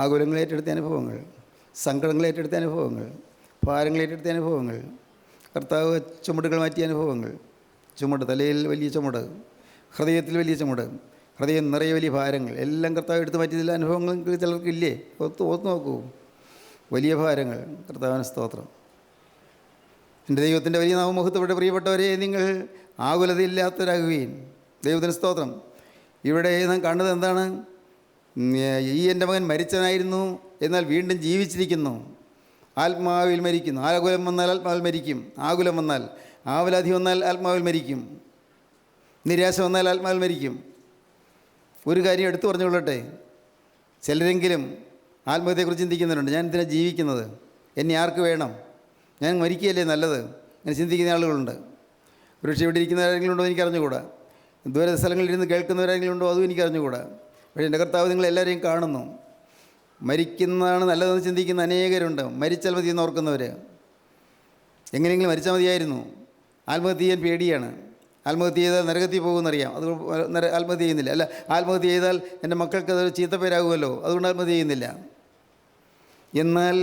ആകുലങ്ങളേറ്റെടുത്ത അനുഭവങ്ങൾ, സങ്കടങ്ങളേറ്റെടുത്ത അനുഭവങ്ങൾ, ഭാരങ്ങളേറ്റെടുത്ത അനുഭവങ്ങൾ, കർത്താവ് ചുമടുകൾ മാറ്റിയ അനുഭവങ്ങൾ. ചുമട്, തലയിൽ വലിയ ചുമട്, ഹൃദയത്തിൽ വലിയ ചുമട്, ഹൃദയം നിറയെ വലിയ ഭാരങ്ങൾ, എല്ലാം കർത്താവ് എടുത്ത് മാറ്റിയതില്ല അനുഭവങ്ങൾ ചിലർക്കില്ലേ? ഓർത്ത് നോക്കൂ. വലിയ ഭാരങ്ങൾ. കർത്താവിന് സ്തോത്രം. എൻ്റെ ദൈവത്തിൻ്റെ വലിയ നാമമുഖത്തോടെ പ്രിയപ്പെട്ടവരെ, നിങ്ങൾ ആകുലതയില്ലാത്തവരാകുകയും. ദൈവത്തിന് സ്തോത്രം. ഇവിടെ നാം കാണുന്നത് എന്താണ്? ഈ എൻ്റെ മകൻ മരിച്ചവനായിരുന്നു, എന്നാൽ വീണ്ടും ജീവിച്ചിരിക്കുന്നു, ആത്മാവിൽ മരിക്കുന്നു. ആകുലം വന്നാൽ ആത്മാവിൽ മരിക്കും. ആകുലം വന്നാൽ, ആവലാധി വന്നാൽ ആത്മാവിൽ മരിക്കും. നിരാശ വന്നാൽ ആത്മാവിൽ മരിക്കും. ഒരു കാര്യം എടുത്തു പറഞ്ഞുകൊള്ളട്ടെ, ചിലരെങ്കിലും ആത്മഹത്യയെക്കുറിച്ച് ചിന്തിക്കുന്നവരുണ്ട്. ഞാൻ എന്തിനാണ് ജീവിക്കുന്നത്? എന്നെ ആർക്ക് വേണം? ഞാൻ മരിക്കുകയല്ലേ നല്ലത്? അങ്ങനെ ചിന്തിക്കുന്ന ആളുകളുണ്ട്. പക്ഷേ ഇവിടെ ഇരിക്കുന്നവരാരെങ്കിലും ഉണ്ടോ എനിക്ക് അറിഞ്ഞുകൂടാ. ദൂര സ്ഥലങ്ങളിലിരുന്ന് കേൾക്കുന്നവരാരെങ്കിലും ഉണ്ടോ അതും എനിക്ക് അറിഞ്ഞുകൂടാ. പക്ഷേ എൻ്റെ കർത്താവ് നിങ്ങളെല്ലാവരെയും കാണുന്നു. മരിക്കുന്നതാണ് നല്ലതെന്ന് ചിന്തിക്കുന്ന അനേകരുണ്ട്. മരിച്ചാൽ മതി എന്ന് ഓർക്കുന്നവർ. എങ്ങനെയെങ്കിലും മരിച്ചാൽ മതിയായിരുന്നു. ആത്മഹത്യ ചെയ്യാൻ പേടിയാണ്. ആത്മഹത്യ ചെയ്താൽ നരകത്തിൽ പോകുമെന്നറിയാം, അതുകൊണ്ട് ആത്മഹത്യ ചെയ്യുന്നില്ല. അല്ല, ആത്മഹത്യ ചെയ്താൽ എൻ്റെ മക്കൾക്ക് അതൊരു ചീത്തപ്പേരാകുമല്ലോ, അതുകൊണ്ട് ആത്മഹത്യ ചെയ്യുന്നില്ല. എന്നാൽ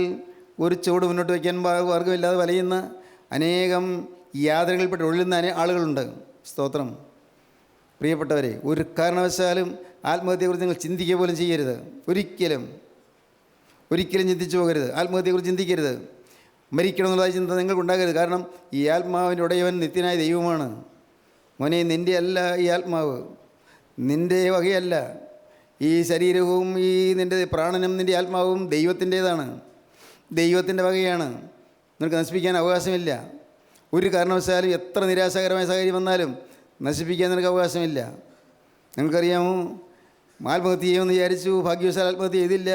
ഒരു ചുവട് മുന്നോട്ട് വയ്ക്കാൻ മാർഗമില്ലാതെ വലയുന്ന അനേകം യാതനകൾപ്പെട്ട് ഒഴുകുന്ന ആളുകളുണ്ട്. സ്തോത്രം. പ്രിയപ്പെട്ടവരെ, ഒരു കാരണവശാലും ആത്മഹത്യയെക്കുറിച്ച് നിങ്ങൾ ചിന്തിക്കുക പോലും ചെയ്യരുത്. ഒരിക്കലും ചിന്തിച്ചു പോകരുത്. ആത്മഹത്യയെക്കുറിച്ച് ചിന്തിക്കരുത്. മരിക്കണമെന്നുള്ള ചിന്ത നിങ്ങൾക്കുണ്ടാകരുത്. കാരണം ഈ ആത്മാവിൻ്റെ ഉടയവൻ നിത്യനായ ദൈവമാണ്. മോനെ, നിൻ്റെ അല്ല ഈ ആത്മാവ്, നിൻ്റെ വകയല്ല. ഈ ശരീരവും ഈ നിൻ്റെ പ്രാണനും നിൻ്റെ ആത്മാവും ദൈവത്തിൻ്റേതാണ്, ദൈവത്തിൻ്റെ വകയാണ്. നിനക്ക് നശിപ്പിക്കാൻ അവകാശമില്ല. ഒരു കാരണവശാലും എത്ര നിരാശാകരമായ സാഹചര്യം വന്നാലും നശിപ്പിക്കാൻ നിനക്ക് അവകാശമില്ല. നിങ്ങൾക്കറിയാമോ, ആത്മഹത്യ ചെയ്യുമെന്ന് വിചാരിച്ചു, ഭാഗ്യവശാൽ ആത്മഹത്യ ചെയ്തില്ല.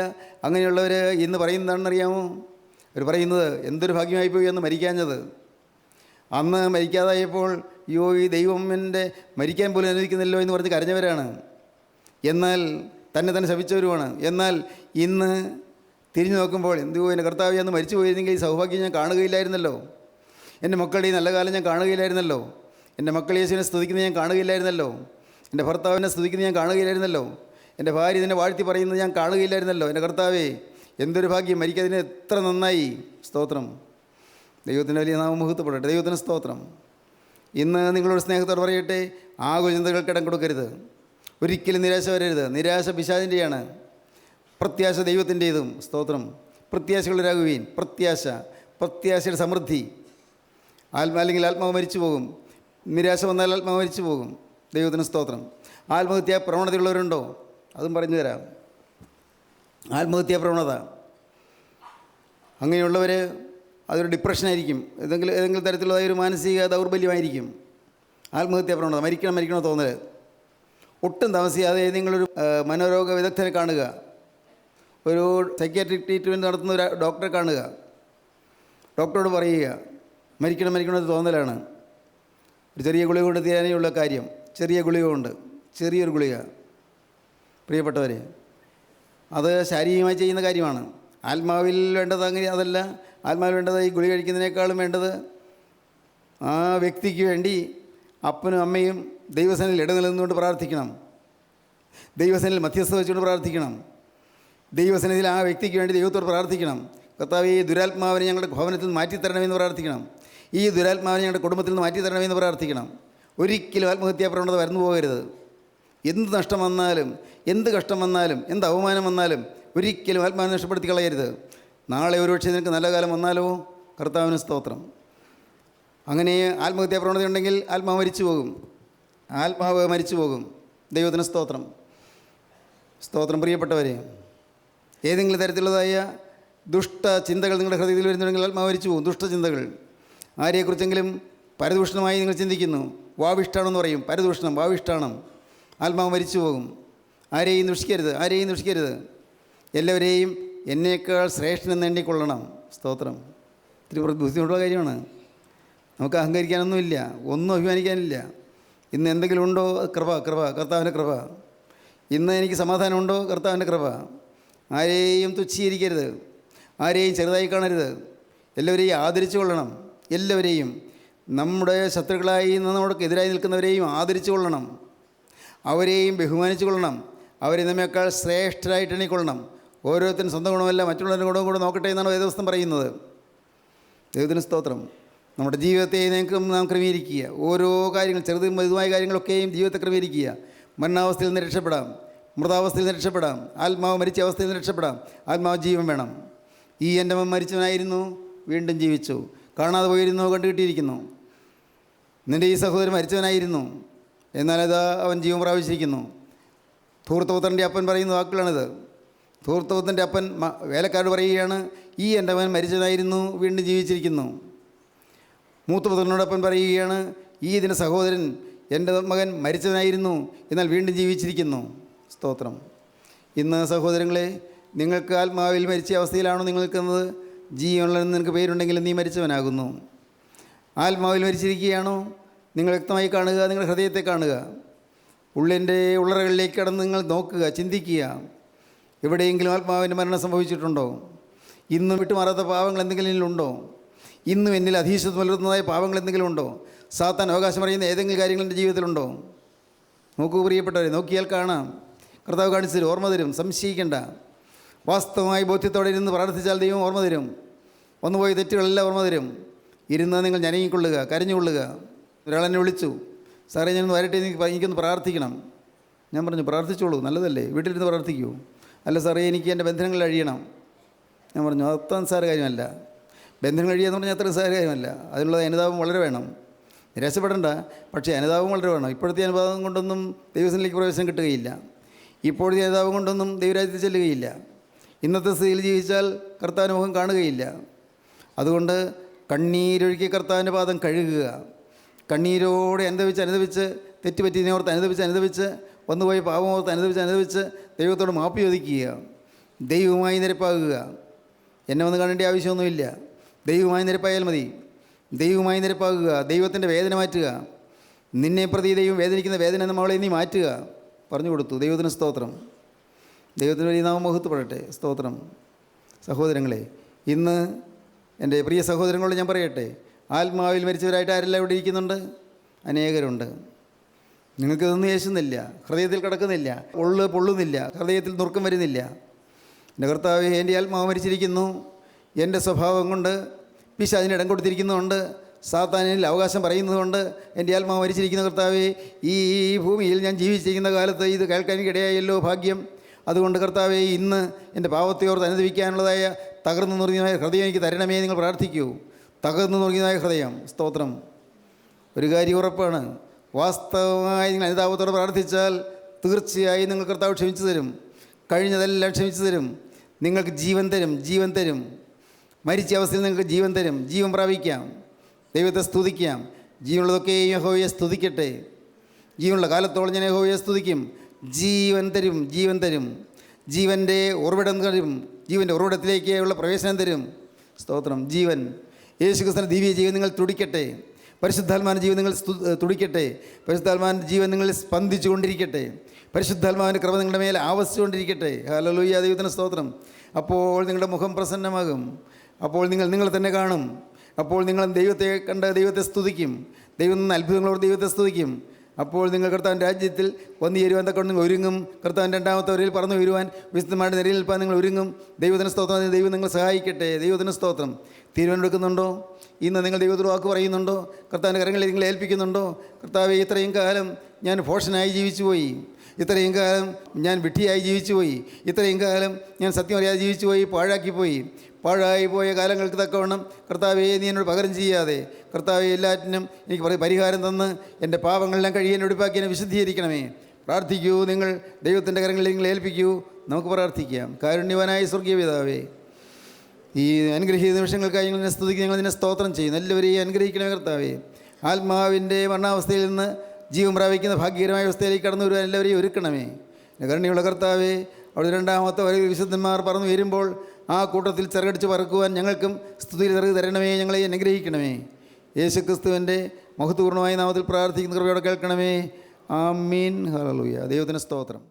അങ്ങനെയുള്ളവർ ഇന്ന് പറയുന്നതാണെന്നറിയാമോ? അവർ പറയുന്നത് എന്തൊരു ഭാഗ്യമായിപ്പോയി എന്ന് മരിക്കാഞ്ഞത്. അന്ന് മരിക്കാതായപ്പോൾ അയ്യോ ഈ ദൈവം എൻ്റെ മരിക്കാൻ പോലും അനുവദിക്കുന്നില്ലോ എന്ന് പറഞ്ഞ് കരഞ്ഞവരാണ്. എന്നാൽ തന്നെ ശപിച്ചവരുമാണ്. എന്നാൽ ഇന്ന് തിരിഞ്ഞു നോക്കുമ്പോൾ എന്തുവോ എൻ്റെ കർത്താവേ അന്ന് മരിച്ചു പോയിരുന്നെങ്കിൽ ഈ സൗഭാഗ്യം ഞാൻ കാണുകയില്ലായിരുന്നല്ലോ, എൻ്റെ മക്കളുടെ ഈ നല്ല കാലം ഞാൻ കാണുകയില്ലായിരുന്നല്ലോ, എൻ്റെ മക്കൾ യേശുവിനെ സ്തുതിക്കുന്നത് ഞാൻ കാണുകയില്ലായിരുന്നല്ലോ, എൻ്റെ ഭർത്താവിനെ സ്തുതിക്കുന്നത് ഞാൻ കാണുകയില്ലായിരുന്നല്ലോ, എൻ്റെ ഭാര്യ ഇതിനെ വാഴ്ത്തി പറയുന്നത് ഞാൻ കാണുകയില്ലായിരുന്നല്ലോ. എൻ്റെ കർത്താവേ എന്തൊരു ഭാഗ്യം, മരിക്കാതിന് എത്ര നന്നായി. സ്തോത്രം. ദൈവത്തിൻ്റെ വലിയ നാമം മഹത്വപ്പെടട്ടെ. ദൈവത്തിന് സ്തോത്രം. ഇന്ന് നിങ്ങളോട് സ്നേഹത്തോട് പറയട്ടെ, ആകുല ചിന്തകൾക്ക് ഇടം കൊടുക്കരുത്. ഒരിക്കലും നിരാശ വരരുത്. നിരാശ പിശാചിൻ്റെയാണ്, പ്രത്യാശ ദൈവത്തിൻ്റേതും. സ്തോത്രം. പ്രത്യാശകളുരാകുവീൻ. പ്രത്യാശയുടെ സമൃദ്ധി. അല്ലെങ്കിൽ ആത്മാവ് മരിച്ചു പോകും. നിരാശ വന്നാൽ ആത്മാവ് മരിച്ചു പോകും. ദൈവത്തിന് സ്തോത്രം. ആത്മഹത്യാ പ്രവണതയുള്ളവരുണ്ടോ? അതും പറഞ്ഞു തരാം. ആത്മഹത്യാ പ്രവണത അങ്ങനെയുള്ളവർ അതൊരു ഡിപ്രഷനായിരിക്കും, ഏതെങ്കിലും തരത്തിലുള്ളതായ ഒരു മാനസിക ദൗർബല്യമായിരിക്കും. ആത്മഹത്യാ പ്രവണത, മരിക്കണം തോന്നൽ. ഒട്ടും താമസിയാതെ നിങ്ങളൊരു മനോരോഗ വിദഗ്ധനെ കാണുക, ഒരു സൈക്യാട്രിക് ട്രീറ്റ്മെൻറ്റ് നടത്തുന്ന ഒരു ഡോക്ടറെ കാണുക. ഡോക്ടറോട് പറയുക മരിക്കണമെന്ന് തോന്നലാണ്. ഒരു ചെറിയ ഗുളിക കൊണ്ട് തീരാനുള്ള കാര്യം. ചെറിയ ഗുളിക കൊണ്ട്, ചെറിയൊരു ഗുളിക. പ്രിയപ്പെട്ടവരെ, അത് ശാരീരികമായി ചെയ്യുന്ന കാര്യമാണ്. ആത്മാവിൽ വേണ്ടത് അങ്ങനെ അതല്ല. ആത്മാവിൽ വേണ്ടത് ഈ ഗുളിക കഴിക്കുന്നതിനേക്കാളും വേണ്ടത് ആ വ്യക്തിക്ക് വേണ്ടി അപ്പനും അമ്മയും ദൈവസേനയിൽ ഇടനിലനിന്നുകൊണ്ട് പ്രാർത്ഥിക്കണം. ദൈവസേനയിൽ മധ്യസ്ഥ വെച്ചുകൊണ്ട് പ്രാർത്ഥിക്കണം. ദൈവസേനയിൽ ആ വ്യക്തിക്ക് വേണ്ടി ദൈവത്തോട് പ്രാർത്ഥിക്കണം. കർത്താവേ, ഈ ദുരാത്മാവിനെ ഞങ്ങളുടെ ഭവനത്തിൽ നിന്ന് മാറ്റിത്തരണമെന്ന് പ്രാർത്ഥിക്കണം. ഈ ദുരാത്മാവിനെ ഞങ്ങളുടെ കുടുംബത്തിൽ നിന്ന് മാറ്റിത്തരണമെന്ന് പ്രാർത്ഥിക്കണം. ഒരിക്കലും ആത്മഹത്യാ പ്രവണത വരുന്നു പോകരുത്. എന്ത് നഷ്ടം വന്നാലും, എന്ത് കഷ്ടം വന്നാലും, എന്ത് അവമാനം വന്നാലും ഒരിക്കലും ആത്മാവിനെ നഷ്ടപ്പെടുത്തി കളയരുത്. നാളെ ഒരുപക്ഷെ നിനക്ക് നല്ല കാലം വന്നാലോ? കർത്താവിന് സ്തോത്രം. അങ്ങനെ ആത്മഹത്യാ പ്രവണതയുണ്ടെങ്കിൽ ആത്മാവ് മരിച്ചു പോകും. ദൈവത്തിന് സ്തോത്രം. പ്രിയപ്പെട്ടവരെ, ഏതെങ്കിലും തരത്തിലുള്ളതായ ദുഷ്ടചിന്തകൾ നിങ്ങളുടെ ഹൃദയത്തിൽ വരുന്നുണ്ടെങ്കിൽ ആത്മാവ് മരിച്ചു പോകും. ദുഷ്ടചിന്തകൾ, ആരെക്കുറിച്ചെങ്കിലും പരദൂഷണമായി നിങ്ങൾ ചിന്തിക്കുന്നു, വാവിഷ്ടാണെന്ന് പറയും. പരദൂഷണം, വാവിഷ്ടാണം, ആത്മാവ് മരിച്ചു പോകും. ആരെയും ദുഷിക്കരുത്. എല്ലാവരെയും എന്നേക്കാൾ ശ്രേഷ്ഠനെന്ന് എണ്ണിക്കൊള്ളണം. സ്തോത്രം. ഇത്തിരി ബുദ്ധിമുട്ടുള്ള കാര്യമാണ്. നമുക്ക് അഹങ്കരിക്കാനൊന്നുമില്ല, ഒന്നും അഭിമാനിക്കാനില്ല. ഇന്ന് എന്തെങ്കിലും ഉണ്ടോ? കൃപ, കർത്താവിൻ്റെ കൃപ. ഇന്ന് എനിക്ക് സമാധാനമുണ്ടോ? കർത്താവിൻ്റെ കൃപ. ആരെയും തുച്ഛീകരിക്കരുത്, ആരെയും ചെറുതായി കാണരുത്. എല്ലാവരെയും ആദരിച്ചു കൊള്ളണം. എല്ലാവരെയും, നമ്മുടെ ശത്രുക്കളായി നമുക്ക് എതിരായി നിൽക്കുന്നവരെയും ആദരിച്ചു കൊള്ളണം. അവരെയും ബഹുമാനിച്ചു കൊള്ളണം. അവരെ നമ്മേക്കാൾ ശ്രേഷ്ഠരായിട്ട് എണ്ണിക്കൊള്ളണം. ഓരോരുത്തരും സ്വന്തം ഗുണമല്ല മറ്റുള്ളവരുടെ ഗുണവും കൂടെ നോക്കട്ടെ എന്നാണ് വേദപുസ്തകം പറയുന്നത്. ദൈവത്തിന് സ്തോത്രം. നമ്മുടെ ജീവിതത്തെ നാം ക്രമീകരിക്കുക. ഓരോ കാര്യങ്ങൾ, ചെറുതും വലുതുമായ കാര്യങ്ങളൊക്കെയും ജീവിതത്തെ ക്രമീകരിക്കുക. മരണാവസ്ഥയിൽ നിന്ന് രക്ഷപ്പെടാം, മൃതാവസ്ഥയിൽ നിന്ന് രക്ഷപ്പെടാം, ആത്മാവ് മരിച്ച അവസ്ഥയിൽ നിന്ന് രക്ഷപ്പെടാം. ആത്മാവ് ജീവൻ വേണം. ഈ എൻ്റെ മകൻ മരിച്ചവനായിരുന്നു, വീണ്ടും ജീവിച്ചു. കാണാതെ പോയിരുന്നു, കണ്ടുകിട്ടിയിരിക്കുന്നു. നിൻ്റെ ഈ സഹോദരൻ മരിച്ചവനായിരുന്നു, എന്നാൽ അതാ അവൻ ജീവൻ പ്രാപിച്ചിരിക്കുന്നു. ധൂർത്തപുത്രൻ്റെ അപ്പൻ പറയുന്ന വാക്കുകളാണിത്. ധൂർത്തപുത്രൻ്റെ അപ്പൻ വേലക്കാരോട് പറയുകയാണ്, ഈ എൻ്റെ മകൻ മരിച്ചവനായിരുന്നു, വീണ്ടും ജീവിച്ചിരിക്കുന്നു. മൂത്തപുത്രനോടൊപ്പം പറയുകയാണ്, ഈ ഇതിൻ്റെ സഹോദരൻ എൻ്റെ മകൻ മരിച്ചവനായിരുന്നു, എന്നാൽ വീണ്ടും ജീവിച്ചിരിക്കുന്നു. സ്തോത്രം. ഇന്ന് സഹോദരങ്ങളെ, നിങ്ങൾക്ക് ആത്മാവിൽ മരിച്ച അവസ്ഥയിലാണോ നിങ്ങൾ നിൽക്കുന്നത്? ജീവനുള്ളതെന്ന് നിനക്ക് പേരുണ്ടെങ്കിൽ നീ മരിച്ചവനാകുന്നു. ആത്മാവിൽ മരിച്ചിരിക്കുകയാണോ? നിങ്ങൾ വ്യക്തമായി കാണുക, നിങ്ങളുടെ ഹൃദയത്തെ കാണുക. ഉള്ളിൻ്റെ ഉള്ളറകളിലേക്ക് കടന്ന് നിങ്ങൾ നോക്കുക, ചിന്തിക്കുക. എവിടെയെങ്കിലും ആത്മാവിൻ്റെ മരണം സംഭവിച്ചിട്ടുണ്ടോ? ഇന്നും വിട്ടുമാറാത്ത പാവങ്ങൾ എന്തെങ്കിലും ഉണ്ടോ? ഇന്നും എന്നിൽ അധീശത്വം പുലർത്തുന്നതായ പാവങ്ങൾ എന്തെങ്കിലും ഉണ്ടോ? സാത്താൻ അവകാശം പറയുന്ന ഏതെങ്കിലും കാര്യങ്ങൾ എൻ്റെ ജീവിതത്തിലുണ്ടോ? നോക്കൂ പ്രിയപ്പെട്ടവരെ, നോക്കിയാൽ കാണാം. കർത്താവ് കാണിച്ചു തരും, ഓർമ്മ തരും. സംശയിക്കേണ്ട. വാസ്തവമായി ബോധ്യത്തോടെ ഇരുന്ന് പ്രാർത്ഥിച്ചാൽ ദൈവം ഓർമ്മ തരും. വന്നുപോയ തെറ്റുകളെല്ലാം ഓർമ്മ തരും. ഇരുന്ന് നിങ്ങൾ ഞനങ്ങിക്കൊള്ളുക, കരഞ്ഞുകൊള്ളുക. ഒരാളെന്നെ വിളിച്ചു, സാറേ ഞാനൊന്ന് വരട്ടെ, എനിക്കൊന്ന് പ്രാർത്ഥിക്കണം. ഞാൻ പറഞ്ഞു, പ്രാർത്ഥിച്ചോളൂ, നല്ലതല്ലേ, വീട്ടിലിരുന്ന് പ്രാർത്ഥിക്കൂ. അല്ല സാറേ, എനിക്ക് എൻ്റെ ബന്ധനങ്ങൾ അഴിയണം. ഞാൻ പറഞ്ഞു, അത്ര സാറ് കാര്യമല്ല. ബന്ധങ്ങൾ കഴിയുക പറഞ്ഞാൽ അത്ര കാര്യമല്ല. അതിനുള്ള അനുതാപം വളരെ വേണം. നിരാശപ്പെടേണ്ട, പക്ഷേ അനുതാപം വളരെ വേണം. ഇപ്പോഴത്തെ അനുഭവം കൊണ്ടൊന്നും ദൈവത്തിലേക്ക് പ്രവേശനം കിട്ടുകയില്ല. ഇപ്പോഴത്തെ അനുതാപം കൊണ്ടൊന്നും ദൈവരാജ്യത്തിൽ ചെല്ലുകയില്ല. ഇന്നത്തെ സ്ഥിതിയിൽ ജീവിച്ചാൽ കർത്താവിൻ്റെ മുഖം കാണുകയില്ല. അതുകൊണ്ട് കണ്ണീരൊഴുക്കി കർത്താവിൻ്റെ പാദം കഴുകുക. കണ്ണീരോടെ അനുദവിച്ച് തെറ്റുപറ്റിയതിനെ ഓർത്ത് അനുദവിച്ച് വന്നുപോയ പാപമോർത്ത് അനുദവിച്ച് ദൈവത്തോട് മാപ്പ് ചോദിക്കുക. ദൈവവുമായി നിരപ്പാകുക. എന്നെ വന്ന് കാണേണ്ട ആവശ്യമൊന്നുമില്ല. ദൈവവുമായി നിരപ്പായാൽ മതി. ദൈവവുമായി നിരപ്പാകുക. ദൈവത്തിൻ്റെ വേദന മാറ്റുക. നിന്നെ പ്രതി ദൈവം വേദനിക്കുന്ന വേദന എന്ന മകളെ നീ മാറ്റുക. പറഞ്ഞു കൊടുത്തു. ദൈവത്തിന് സ്തോത്രം. ദൈവത്തിന് വലിയ നാമം മഹത്വപ്പെടട്ടെ. സ്തോത്രം. സഹോദരങ്ങളെ, ഇന്ന് എൻ്റെ പ്രിയ സഹോദരങ്ങളോട് ഞാൻ പറയട്ടെ, ആത്മാവിൽ മരിച്ചവരായിട്ട് ആരെല്ലാം ഇവിടെ ഇരിക്കുന്നുണ്ട്? അനേകരുണ്ട്. നിങ്ങൾക്കിതൊന്നും യേശുന്നില്ല, ഹൃദയത്തിൽ കിടക്കുന്നില്ല, പൊള്ളുന്നില്ല, ഹൃദയത്തിൽ നുറുക്കം വരുന്നില്ല. എൻ്റെ കർത്താവേ, എൻ്റെ ആത്മാവ് മരിച്ചിരിക്കുന്നു. എൻ്റെ സ്വഭാവം കൊണ്ട് പിശാചിന് ഇടം കൊടുത്തിരിക്കുന്നതുകൊണ്ട്, സാത്താനിൽ അവകാശം പറയുന്നതുകൊണ്ട് എൻ്റെ ആത്മാവ് മരിച്ചിരിക്കുന്ന കർത്താവേ, ഈ ഭൂമിയിൽ ഞാൻ ജീവിച്ചിരിക്കുന്ന കാലത്ത് ഇത് കേൾക്കാൻ ഇടയായല്ലോ, ഭാഗ്യം. അതുകൊണ്ട് കർത്താവേ, ഇന്ന് എൻ്റെ പാവത്തെയോർത്ത് അനുഭവിക്കാനുള്ളതായ തകർന്നു നുറുങ്ങിയതായ ഹൃദയം എനിക്ക് തരണമേ. നിങ്ങൾ പ്രാർത്ഥിക്കൂ. തകർന്നു നുറുങ്ങിയതായ ഹൃദയം. സ്തോത്രം. ഒരു കാര്യം ഉറപ്പാണ്, വാസ്തവമായി നിങ്ങൾ അനുതാപത്തോടെ പ്രാർത്ഥിച്ചാൽ തീർച്ചയായും നിങ്ങൾ കർത്താവ് ക്ഷമിച്ചു തരും. കഴിഞ്ഞതെല്ലാം ക്ഷമിച്ചു തരും. നിങ്ങൾക്ക് ജീവൻ തരും. മരിച്ച അവസ്ഥയിൽ നിങ്ങൾക്ക് ജീവൻ തരും. ജീവൻ പ്രാപിക്കാം. ദൈവത്തെ സ്തുതിക്കാം. ജീവനുള്ളതൊക്കെയും യഹോവയെ സ്തുതിക്കട്ടെ. ജീവനുള്ള കാലത്തോളം ഞാൻ യഹോവയെ സ്തുതിക്കും. ജീവൻ തരും. ജീവൻ്റെ ഉറവിടം തരും. ജീവൻ്റെ ഉറവിടത്തിലേക്കുള്ള പ്രവേശനം തരും. സ്തോത്രം. ജീവൻ, യേശുക്രിസ്തുവിന്റെ ദിവ്യ ജീവൻ നിങ്ങൾ തുടിക്കട്ടെ. പരിശുദ്ധാത്മാവിൻ്റെ ജീവൻ നിങ്ങൾ തുടിക്കട്ടെ. പരിശുദ്ധാത്മാവിൻ്റെ ജീവൻ നിങ്ങൾ സ്പന്ദിച്ചു കൊണ്ടിരിക്കട്ടെ. പരിശുദ്ധാത്മാവിൻ്റെ കൃപ നിങ്ങളുടെ മേലെ ആവസിച്ചുകൊണ്ടിരിക്കട്ടെ. ഹല്ലേലൂയ. ദൈവത്തിന് സ്തോത്രം. അപ്പോൾ നിങ്ങളുടെ മുഖം പ്രസന്നമാകും. അപ്പോൾ നിങ്ങൾ തന്നെ കാണും. അപ്പോൾ നിങ്ങൾ ദൈവത്തെ കണ്ട് ദൈവത്തെ സ്തുതിക്കും. ദൈവം നിന്ന് അത്ഭുതങ്ങളോട് ദൈവത്തെ സ്തുതിക്കും. അപ്പോൾ നിങ്ങൾ കർത്താവിൻ്റെ രാജ്യത്തിൽ വന്നു ചേരുവാൻ തക്കൊണ്ട് നിങ്ങൾ ഒരുങ്ങും. കർത്താവിൻ്റെ രണ്ടാമത്തെ വരയിൽ പറന്നു വരുവാൻ വിശുദ്ധമായിട്ട് നിരയിൽ നിൽപ്പാൻ നിങ്ങൾ ഒരുങ്ങും. ദൈവത്തിന് സ്തോത്രം. ദൈവം നിങ്ങൾ സഹായിക്കട്ടെ. ദൈവത്തിന് സ്തോത്രം. തീരുമാനമെടുക്കുന്നുണ്ടോ? ഇന്ന് നിങ്ങൾ ദൈവത്തോട് വാക്ക് പറയുന്നുണ്ടോ? കർത്താവിൻ്റെ കരങ്ങളിൽ നിങ്ങൾ ഏൽപ്പിക്കുന്നുണ്ടോ? കർത്താവെ, ഇത്രയും കാലം ഞാൻ ഭോഷനായി ജീവിച്ചുപോയി. ഇത്രയും കാലം ഞാൻ വിഡ്ഢിയായി ജീവിച്ചുപോയി. ഇത്രയും കാലം ഞാൻ സത്യം അറിയാതെ ജീവിച്ചുപോയി. പാഴായി പോയ കാലങ്ങൾക്ക് തക്കവണ്ണം കർത്താവെ, നീ എന്നോട് പകരം ചെയ്യാതെ കർത്താവെ, എല്ലാറ്റിനും എനിക്ക് പരിഹാരം തന്ന് എൻ്റെ പാപങ്ങളെല്ലാം കഴിയാൻ ഒടുപ്പാക്കി എന്നെ വിശുദ്ധീകരിക്കണമേ. പ്രാർത്ഥിക്കൂ. നിങ്ങൾ ദൈവത്തിൻ്റെ കരങ്ങളിൽ നിങ്ങൾ ഏൽപ്പിക്കൂ. നമുക്ക് പ്രാർത്ഥിക്കാം. കാരുണ്യവാനായ സ്വർഗീയ പിതാവേ, ഈ അനുഗ്രഹീത നിമിഷങ്ങൾക്കായി ഞങ്ങൾ സ്തുതിക്ക് ഞങ്ങൾ നിന്നെ സ്തോത്രം ചെയ്യുന്നു. എല്ലാവരെയും അനുഗ്രഹിക്കണമേ കർത്താവേ. ആത്മാവിൻ്റെ മരണാവസ്ഥയിൽ നിന്ന് ജീവൻ പ്രാപിക്കുന്ന ഭാഗ്യകരമായ അവസ്ഥയിലേക്ക് കടന്നു വരുവാൻ എല്ലാവരെയും ഒരുക്കണമേ. കരുണയുള്ള കർത്താവേ, അവിടെ രണ്ടാമത്തെ വരവിൽ വിശുദ്ധന്മാർ പറന്നു വരുമ്പോൾ ആ കൂട്ടത്തിൽ ചിറകടിച്ച് പറക്കുവാൻ ഞങ്ങൾക്കും സ്തുതിയിൽ ചിറക് തരണമേ. ഞങ്ങളെ അനുഗ്രഹിക്കണമേ. യേശുക്രിസ്തുവിൻ്റെ മഹത്വപൂർണ്ണമായ നാമത്തിൽ പ്രാർത്ഥിക്കുന്ന കൃപയോടെ കേൾക്കണമേ. ആമീൻ. ഹല്ലേലൂയ. ദൈവത്തിന് സ്തോത്രം.